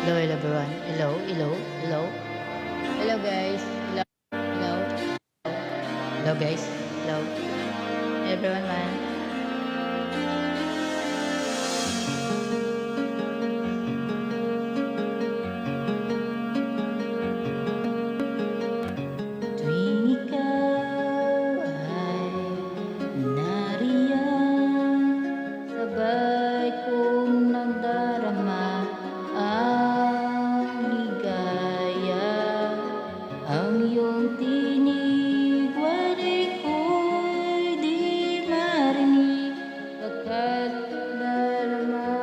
hello everyone. Hello. Hello guys. Hello. Hello guys. Hello. Everyone man. Tuwing ikaw ay nariyan, sabay kong nagdarama ang ligaya. Ang iyong tinig, walay ko'y di marinig, pagkat darama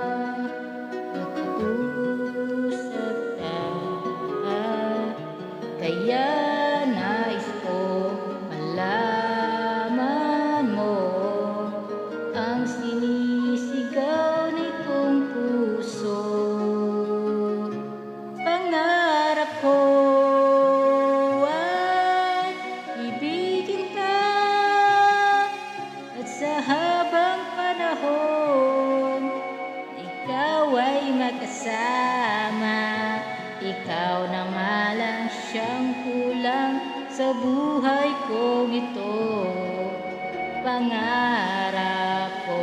nag-uusap tayo. Kaya nais ko malaman mo ang sinisigaw nitong puso. Pangarap ko ay ibigin ka, at sa habang panahon ikaw ay makasama. Ikaw na malang siyang kulang sa buhay kong ito, pangarap ko.